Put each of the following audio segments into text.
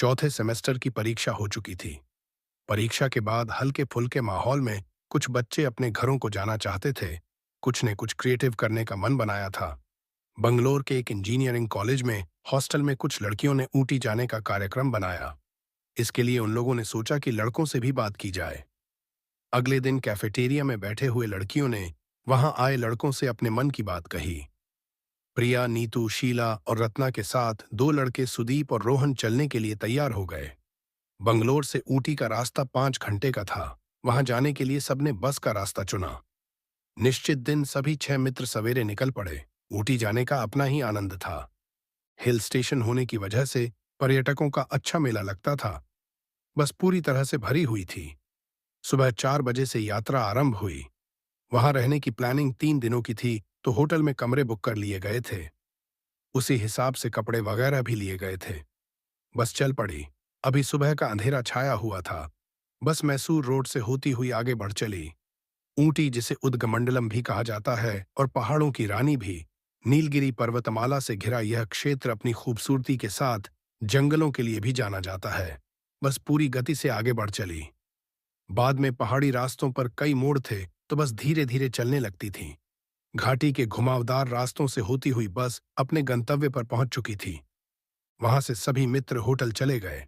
चौथे सेमेस्टर की परीक्षा हो चुकी थी। परीक्षा के बाद हल्के फुल्के माहौल में कुछ बच्चे अपने घरों को जाना चाहते थे। कुछ ने कुछ क्रिएटिव करने का मन बनाया था। बंगलोर के एक इंजीनियरिंग कॉलेज में हॉस्टल में कुछ लड़कियों ने ऊटी जाने का कार्यक्रम बनाया। इसके लिए उन लोगों ने सोचा कि लड़कों से भी बात की जाए। अगले दिन कैफेटेरिया में बैठे हुए लड़कियों ने वहां आए लड़कों से अपने मन की बात कही। प्रिया, नीतू, शीला और रत्ना के साथ दो लड़के सुदीप और रोहन चलने के लिए तैयार हो गए। बंगलोर से ऊटी का रास्ता 5 घंटे का था। वहां जाने के लिए सबने बस का रास्ता चुना। निश्चित दिन सभी 6 मित्र सवेरे निकल पड़े। ऊटी जाने का अपना ही आनंद था। हिल स्टेशन होने की वजह से पर्यटकों का अच्छा मेला लगता था। बस पूरी तरह से भरी हुई थी। सुबह 4 बजे से यात्रा आरंभ हुई। वहां रहने की प्लानिंग 3 दिनों की थी, तो होटल में कमरे बुक कर लिए गए थे। उसी हिसाब से कपड़े वगैरह भी लिए गए थे। बस चल पड़ी। अभी सुबह का अंधेरा छाया हुआ था। बस मैसूर रोड से होती हुई आगे बढ़ चली। ऊटी, जिसे उद्गमंडलम भी कहा जाता है और पहाड़ों की रानी भी, नीलगिरी पर्वतमाला से घिरा यह क्षेत्र अपनी खूबसूरती के साथ जंगलों के लिए भी जाना जाता है। बस पूरी गति से आगे बढ़ चली। बाद में पहाड़ी रास्तों पर कई मोड़ थे, तो बस धीरे धीरे चलने लगती थी। घाटी के घुमावदार रास्तों से होती हुई बस अपने गंतव्य पर पहुंच चुकी थी। वहां से सभी मित्र होटल चले गए।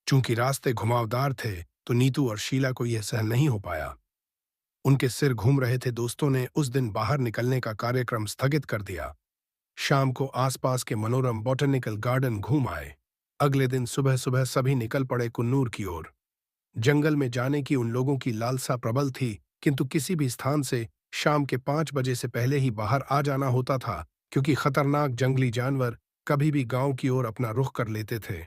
चूंकि रास्ते घुमावदार थे, तो नीतू और शीला को यह सहन नहीं हो पाया। उनके सिर घूम रहे थे। दोस्तों ने उस दिन बाहर निकलने का कार्यक्रम स्थगित कर दिया। शाम को आसपास के मनोरम बॉटनिकल गार्डन घूम आए। अगले दिन सुबह सुबह सभी निकल पड़े कुन्नूर की ओर। जंगल में जाने की उन लोगों की लालसा प्रबल थी, किंतु किसी भी स्थान से शाम के 5 बजे से पहले ही बाहर आ जाना होता था, क्योंकि खतरनाक जंगली जानवर कभी भी गांव की ओर अपना रुख कर लेते थे।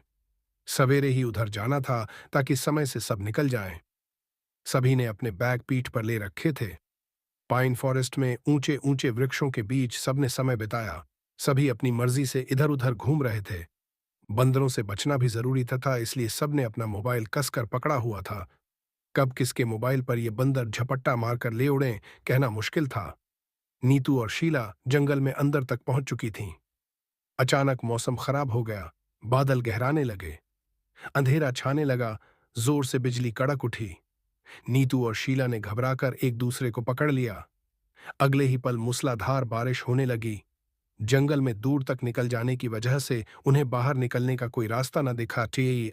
सवेरे ही उधर जाना था, ताकि समय से सब निकल जाएं। सभी ने अपने बैग पीठ पर ले रखे थे। पाइन फॉरेस्ट में ऊंचे ऊंचे वृक्षों के बीच सबने समय बिताया। सभी अपनी मर्जी से इधर उधर घूम रहे थे। बंदरों से बचना भी जरूरी था, इसलिए सबने अपना मोबाइल कसकर पकड़ा हुआ था। कब किसके मोबाइल पर ये बंदर झपट्टा मारकर ले उड़ें, कहना मुश्किल था। नीतू और शीला जंगल में अंदर तक पहुंच चुकी थीं। अचानक मौसम खराब हो गया। बादल गहराने लगे। अंधेरा छाने लगा। जोर से बिजली कड़क उठी। नीतू और शीला ने घबराकर एक दूसरे को पकड़ लिया। अगले ही पल मूसलाधार बारिश होने लगी। जंगल में दूर तक निकल जाने की वजह से उन्हें बाहर निकलने का कोई रास्ता न दिखा।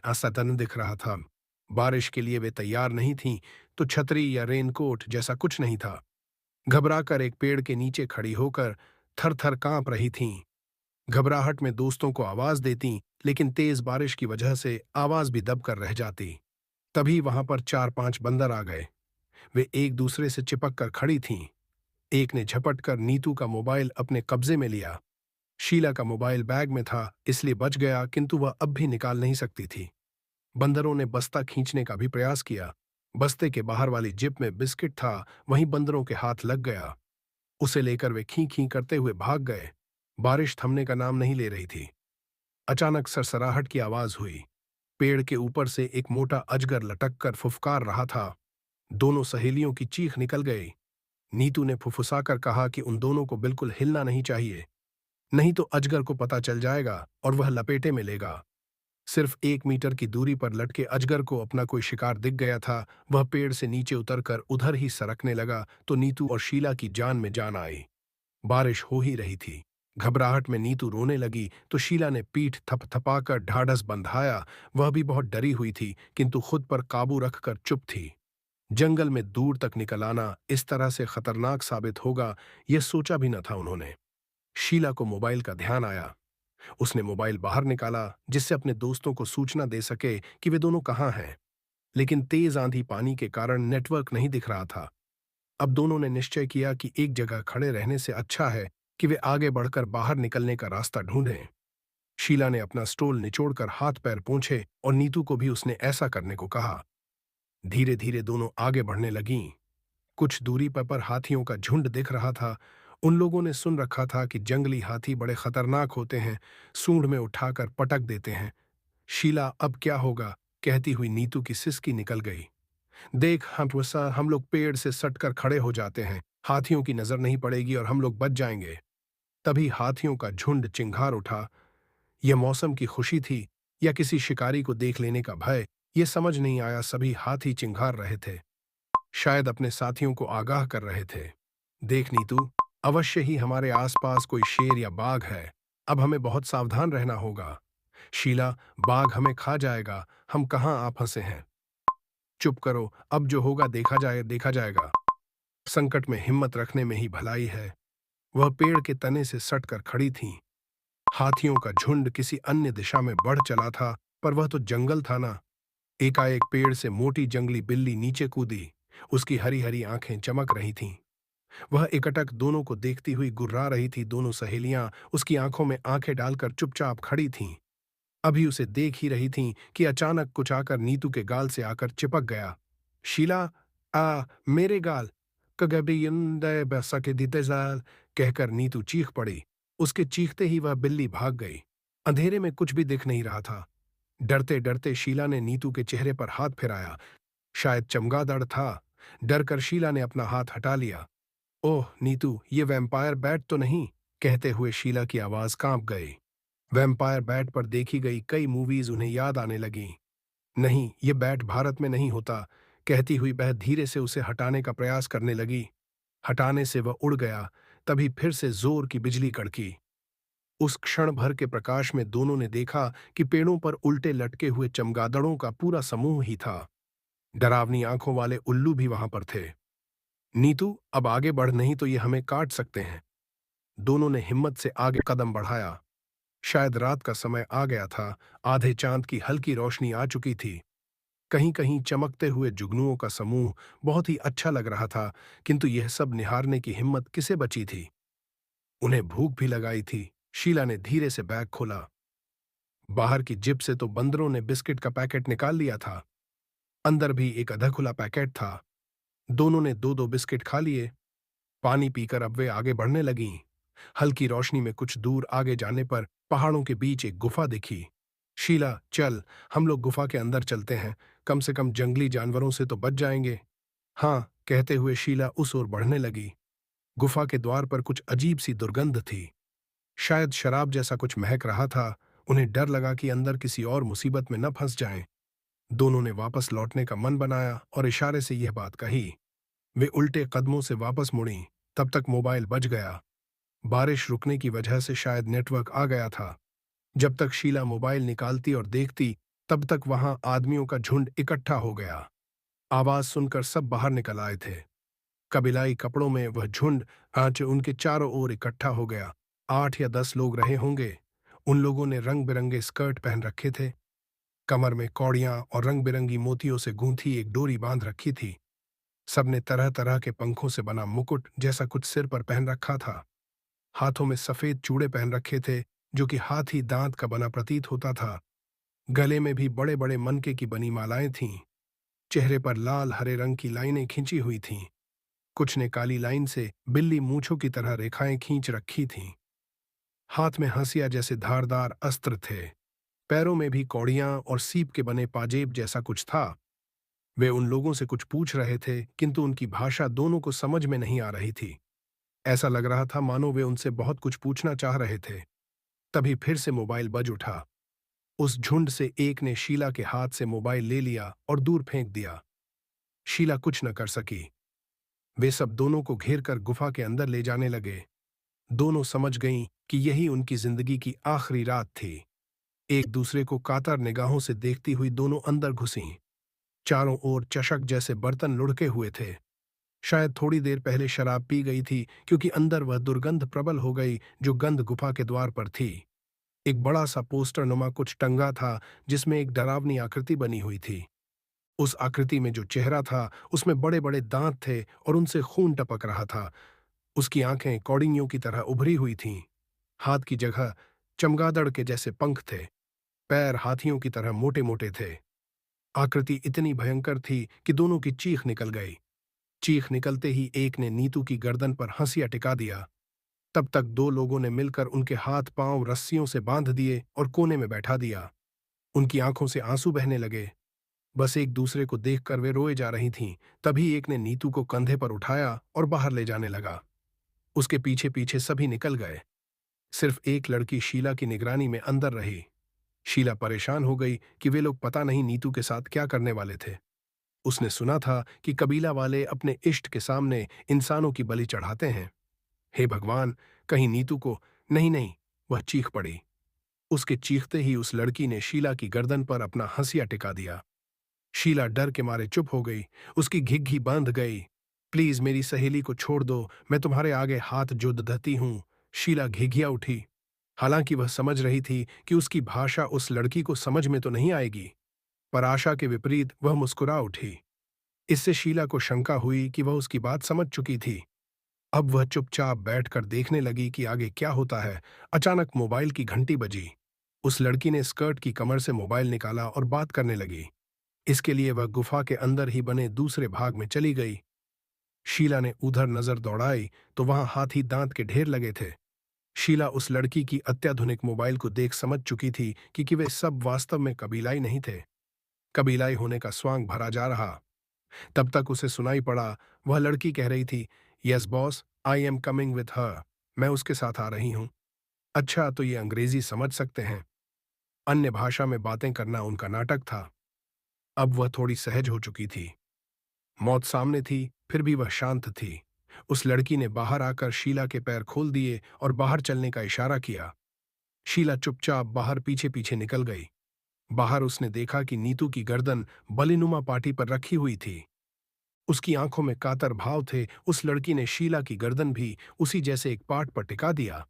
आसातन दिख रहा था। बारिश के लिए वे तैयार नहीं थीं, तो छतरी या रेनकोट जैसा कुछ नहीं था। घबराकर एक पेड़ के नीचे खड़ी होकर थर थर कांप रही थीं। घबराहट में दोस्तों को आवाज देती, लेकिन तेज बारिश की वजह से आवाज भी दब कर रह जाती। तभी वहां पर 4-5 बंदर आ गए। वे एक दूसरे से चिपक कर खड़ी थीं। एक ने झपट कर नीतू का मोबाइल अपने कब्जे में लिया। शीला का मोबाइल बैग में था, इसलिए बच गया, किंतु वह अब भी निकाल नहीं सकती थी। बंदरों ने बस्ता खींचने का भी प्रयास किया। बस्ते के बाहर वाली जिप में बिस्किट था, वहीं बंदरों के हाथ लग गया। उसे लेकर वे खीं खीं करते हुए भाग गए। बारिश थमने का नाम नहीं ले रही थी। अचानक सरसराहट की आवाज हुई। पेड़ के ऊपर से एक मोटा अजगर लटक कर फुफकार रहा था। दोनों सहेलियों की चीख निकल गई। नीतू ने फुफुसाकर कहा कि उन दोनों को बिल्कुल हिलना नहीं चाहिए, नहीं तो अजगर को पता चल जाएगा और वह लपेटे में लेगा। सिर्फ 1 मीटर की दूरी पर लटके अजगर को अपना कोई शिकार दिख गया था। वह पेड़ से नीचे उतरकर उधर ही सरकने लगा, तो नीतू और शीला की जान में जान आई। बारिश हो ही रही थी। घबराहट में नीतू रोने लगी, तो शीला ने पीठ थपथपाकर ढाढ़स बंधाया। वह भी बहुत डरी हुई थी, किंतु खुद पर काबू रखकर चुप थी। जंगल में दूर तक निकल आना इस तरह से खतरनाक साबित होगा, यह सोचा भी न था उन्होंने। शीला को मोबाइल का ध्यान आया। उसने मोबाइल बाहर निकाला, जिससे अपने दोस्तों को सूचना दे सके कि वे दोनों कहाँ हैं। लेकिन तेज आंधी पानी के कारण नेटवर्क नहीं दिख रहा था। अब दोनों ने निश्चय किया कि एक जगह खड़े रहने से अच्छा है कि वे आगे बढ़कर बाहर निकलने का रास्ता ढूंढें। शीला ने अपना स्टोल निचोड़कर हाथ पैर पोंछे और नीतू को भी उसने ऐसा करने को कहा। धीरे धीरे दोनों आगे बढ़ने लगीं। कुछ दूरी पर हाथियों का झुंड दिख रहा था। उन लोगों ने सुन रखा था कि जंगली हाथी बड़े खतरनाक होते हैं, सूंड में उठाकर पटक देते हैं। शीला, अब क्या होगा, कहती हुई नीतू की सिसकी निकल गई। देख हम लोग पेड़ से सटकर खड़े हो जाते हैं, हाथियों की नजर नहीं पड़ेगी और हम लोग बच जाएंगे। तभी हाथियों का झुंड चिंघार उठा। यह मौसम की खुशी थी। या किसी शिकारी को देख लेने का भय, ये समझ नहीं आया। सभी हाथी चिंघार रहे थे, शायद अपने साथियों को आगाह कर रहे थे। देख नीतू, अवश्य ही हमारे आसपास कोई शेर या बाघ है। अब हमें बहुत सावधान रहना होगा। शीला, बाघ हमें खा जाएगा। हम कहाँ आ फंसे हैं। चुप करो, अब जो होगा देखा जाएगा। संकट में हिम्मत रखने में ही भलाई है। वह पेड़ के तने से सटकर खड़ी थीं। हाथियों का झुंड किसी अन्य दिशा में बढ़ चला था, पर वह तो जंगल था ना। एकाएक पेड़ से मोटी जंगली बिल्ली नीचे कूदी। उसकी हरी हरी आंखें चमक रही थीं। वह एकटक दोनों को देखती हुई गुर्रा रही थी। दोनों सहेलियां उसकी आंखों में आंखें डालकर चुपचाप खड़ी थीं। अभी उसे देख ही रही थीं कि अचानक कुछ आकर नीतू के गाल से आकर चिपक गया। शीला, मेरे गाल, कगबियुंदय बसके दितेजाल, कहकर नीतू चीख पड़ी। उसके चीखते ही वह बिल्ली भाग गई। अंधेरे में कुछ भी दिख नहीं रहा था। डरते डरते शीला ने नीतू के चेहरे पर हाथ फिराया। शायद चमगादड़ था। डरकर शीला ने अपना हाथ हटा लिया। ओह नीतू, ये वैम्पायर बैट तो नहीं, कहते हुए शीला की आवाज कांप गई। वैम्पायर बैट पर देखी गई कई मूवीज उन्हें याद आने लगीं। नहीं, ये बैट भारत में नहीं होता, कहती हुई वह धीरे से उसे हटाने का प्रयास करने लगी। हटाने से वह उड़ गया। तभी फिर से जोर की बिजली कड़की। उस क्षण भर के प्रकाश में दोनों ने देखा कि पेड़ों पर उल्टे लटके हुए चमगादड़ों का पूरा समूह ही था। डरावनी आंखों वाले उल्लू भी वहां पर थे। नीतू, अब आगे बढ़, नहीं तो ये हमें काट सकते हैं। दोनों ने हिम्मत से आगे कदम बढ़ाया। शायद रात का समय आ गया था। आधे चांद की हल्की रोशनी आ चुकी थी। कहीं कहीं चमकते हुए जुगनुओं का समूह बहुत ही अच्छा लग रहा था, किंतु यह सब निहारने की हिम्मत किसे बची थी। उन्हें भूख भी लगाई थी। शीला ने धीरे से बैग खोला। बाहर की जिप से तो बंदरों ने बिस्किट का पैकेट निकाल लिया था। अंदर भी एक आधा खुला पैकेट था। दोनों ने दो दो बिस्किट खा लिए। पानी पीकर अब वे आगे बढ़ने लगीं। हल्की रोशनी में कुछ दूर आगे जाने पर पहाड़ों के बीच एक गुफा दिखी। शीला, चल, हम लोग गुफा के अंदर चलते हैं। कम से कम जंगली जानवरों से तो बच जाएंगे। हाँ, कहते हुए शीला उस ओर बढ़ने लगी। गुफा के द्वार पर कुछ अजीब सी दुर्गंध थी। शायद शराब जैसा कुछ महक रहा था। उन्हें डर लगा कि अंदर किसी और मुसीबत में न फंस जाएं। दोनों ने वापस लौटने का मन बनाया और इशारे से यह बात कही। वे उल्टे कदमों से वापस मुड़ी। तब तक मोबाइल बज गया। बारिश रुकने की वजह से शायद नेटवर्क आ गया था। जब तक शीला मोबाइल निकालती और देखती, तब तक वहां आदमियों का झुंड इकट्ठा हो गया। आवाज सुनकर सब बाहर निकल आए थे। कबीलाई कपड़ों में वह झुंड आज उनके चारों ओर इकट्ठा हो गया। 8 या 10 लोग रहे होंगे। उन लोगों ने रंग बिरंगे स्कर्ट पहन रखे थे। कमर में कौड़ियां और रंग बिरंगी मोतियों से गूंथी एक डोरी बांध रखी थी। सबने तरह तरह के पंखों से बना मुकुट जैसा कुछ सिर पर पहन रखा था। हाथों में सफेद चूड़े पहन रखे थे, जो कि हाथी दांत का बना प्रतीत होता था। गले में भी बड़े बड़े मनके की बनी मालाएं थीं। चेहरे पर लाल हरे रंग की लाइनें खींची हुई थीं। कुछ ने काली लाइन से बिल्ली मूंछों की तरह रेखाएं खींच रखी थीं। हाथ में हंसिया जैसे धारदार अस्त्र थे। पैरों में भी कौड़ियां और सीप के बने पाजेब जैसा कुछ था। वे उन लोगों से कुछ पूछ रहे थे, किंतु उनकी भाषा दोनों को समझ में नहीं आ रही थी। ऐसा लग रहा था मानो वे उनसे बहुत कुछ पूछना चाह रहे थे। तभी फिर से मोबाइल बज उठा। उस झुंड से एक ने शीला के हाथ से मोबाइल ले लिया और दूर फेंक दिया। शीला कुछ न कर सकी। वे सब दोनों को घेर कर गुफा के अंदर ले जाने लगे। दोनों समझ गईं कि यही उनकी जिंदगी की आखिरी रात थी। एक दूसरे को कातर निगाहों से देखती हुई दोनों अंदर घुसीं। चारों ओर चषक जैसे बर्तन लुढ़के हुए थे। शायद थोड़ी देर पहले शराब पी गई थी, क्योंकि अंदर वह दुर्गंध प्रबल हो गई जो गंध गुफा के द्वार पर थी। एक बड़ा सा पोस्टर नुमा कुछ टंगा था, जिसमें एक डरावनी आकृति बनी हुई थी। उस आकृति में जो चेहरा था, उसमें बड़े बड़े दांत थे और उनसे खून टपक रहा था। उसकी आंखें कौड़ियों की तरह उभरी हुई थीं। हाथ की जगह चमगादड़ के जैसे पंख थे। पैर हाथियों की तरह मोटे मोटे थे। आकृति इतनी भयंकर थी कि दोनों की चीख निकल गई। चीख निकलते ही एक ने नीतू की गर्दन पर हंसिया टिका दिया। तब तक दो लोगों ने मिलकर उनके हाथ पांव रस्सियों से बांध दिए और कोने में बैठा दिया। उनकी आंखों से आंसू बहने लगे। बस एक दूसरे को देखकर वे रोए जा रही थीं। तभी एक ने नीतू को कंधे पर उठाया और बाहर ले जाने लगा। उसके पीछे पीछे सभी निकल गए। सिर्फ एक लड़की शीला की निगरानी में अंदर रही। शीला परेशान हो गई कि वे लोग पता नहीं नीतू के साथ क्या करने वाले थे। उसने सुना था कि कबीला वाले अपने इष्ट के सामने इंसानों की बलि चढ़ाते हैं। हे भगवान, कहीं नीतू को। नहीं नहीं, वह चीख पड़ी। उसके चीखते ही उस लड़की ने शीला की गर्दन पर अपना हंसिया टिका दिया। शीला डर के मारे चुप हो गई। उसकी घिघी बंध गई। प्लीज मेरी सहेली को छोड़ दो, मैं तुम्हारे आगे हाथ जोड़ती हूं। शीला घिघिया उठी। हालांकि वह समझ रही थी कि उसकी भाषा उस लड़की को समझ में तो नहीं आएगी, पर आशा के विपरीत वह मुस्कुरा उठी। इससे शीला को शंका हुई कि वह उसकी बात समझ चुकी थी। अब वह चुपचाप बैठकर देखने लगी कि आगे क्या होता है। अचानक मोबाइल की घंटी बजी। उस लड़की ने स्कर्ट की कमर से मोबाइल निकाला और बात करने लगी। इसके लिए वह गुफा के अंदर ही बने दूसरे भाग में चली गई। शीला ने उधर नजर दौड़ाई तो वहां हाथी दांत के ढेर लगे थे। शीला उस लड़की की अत्याधुनिक मोबाइल को देख समझ चुकी थी कि वे सब वास्तव में कबीलाई नहीं थे। कबीलाई होने का स्वांग भरा जा रहा। तब तक उसे सुनाई पड़ा, वह लड़की कह रही थी, yes boss, I am coming with her. मैं उसके साथ आ रही हूं। अच्छा, तो ये अंग्रेजी समझ सकते हैं। अन्य भाषा में बातें करना उनका नाटक था। अब वह थोड़ी सहज हो चुकी थी। मौत सामने थी, फिर भी वह शांत थी। उस लड़की ने बाहर आकर शीला के पैर खोल दिए और बाहर चलने का इशारा किया। शीला चुपचाप बाहर पीछे पीछे निकल गई। बाहर उसने देखा कि नीतू की गर्दन बलिनुमा पाटी पर रखी हुई थी। उसकी आंखों में कातर भाव थे। उस लड़की ने शीला की गर्दन भी उसी जैसे एक पाट पर टिका दिया।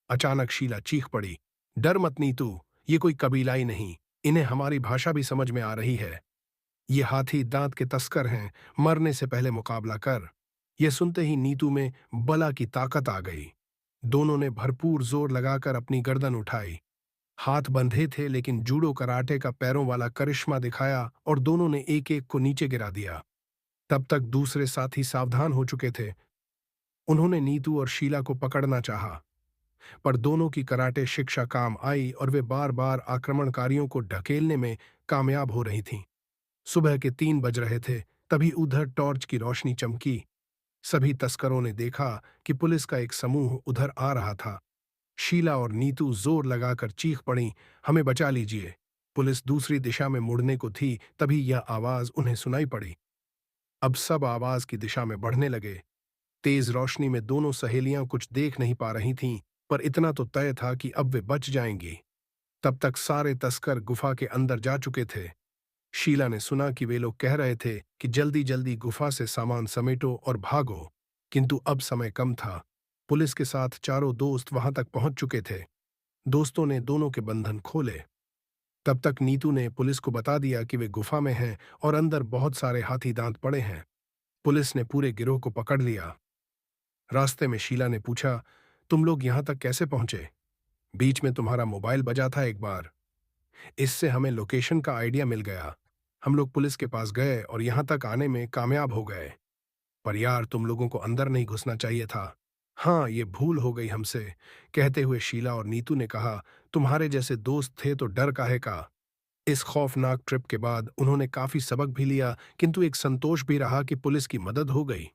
अचानक शीला चीख पड़ी, डर मत नीतू, ये कोई कबीलाई नहीं, इन्हें हमारी भाषा भी समझ में आ रही है। ये हाथी दांत के तस्कर हैं, मरने से पहले मुकाबला कर। यह सुनते ही नीतू में बला की ताकत आ गई। दोनों ने भरपूर जोर लगाकर अपनी गर्दन उठाई। हाथ बंधे थे लेकिन जूडो कराटे का पैरों वाला करिश्मा दिखाया और दोनों ने एक एक को नीचे गिरा दिया। तब तक दूसरे साथी सावधान हो चुके थे। उन्होंने नीतू और शीला को पकड़ना चाहा, पर दोनों की कराटे शिक्षा काम आई और वे बार बार आक्रमणकारियों को ढकेलने में कामयाब हो रही थीं। सुबह के 3 बज रहे थे, तभी उधर टॉर्च की रोशनी चमकी। सभी तस्करों ने देखा कि पुलिस का एक समूह उधर आ रहा था। शीला और नीतू जोर लगाकर चीख पड़ी, हमें बचा लीजिए। पुलिस दूसरी दिशा में मुड़ने को थी, तभी यह आवाज उन्हें सुनाई पड़ी। अब सब आवाज की दिशा में बढ़ने लगे। तेज रोशनी में दोनों सहेलियां कुछ देख नहीं पा रही थीं, पर इतना तो तय था कि अब वे बच जाएंगी। तब तक सारे तस्कर गुफा के अंदर जा चुके थे। शीला ने सुना कि वे लोग कह रहे थे कि जल्दी जल्दी गुफा से सामान समेटो और भागो, किंतु अब समय कम था। पुलिस के साथ चारों दोस्त वहां तक पहुंच चुके थे। दोस्तों ने दोनों के बंधन खोले। तब तक नीतू ने पुलिस को बता दिया कि वे गुफा में हैं और अंदर बहुत सारे हाथी दांत पड़े हैं। पुलिस ने पूरे गिरोह को पकड़ लिया। रास्ते में शीला ने पूछा, तुम लोग यहां तक कैसे पहुंचे? बीच में तुम्हारा मोबाइल बजा था एक बार। इससे हमें लोकेशन का आइडिया मिल गया। हम लोग पुलिस के पास गए और यहां तक आने में कामयाब हो गए। पर यार, तुम लोगों को अंदर नहीं घुसना चाहिए था। हाँ, ये भूल हो गई हमसे। कहते हुए शीला और नीतू ने कहा, तुम्हारे जैसे दोस्त थे तो डर काहे का। इस खौफनाक ट्रिप के बाद उन्होंने काफी सबक भी लिया, किंतु एक संतोष भी रहा कि पुलिस की मदद हो गई।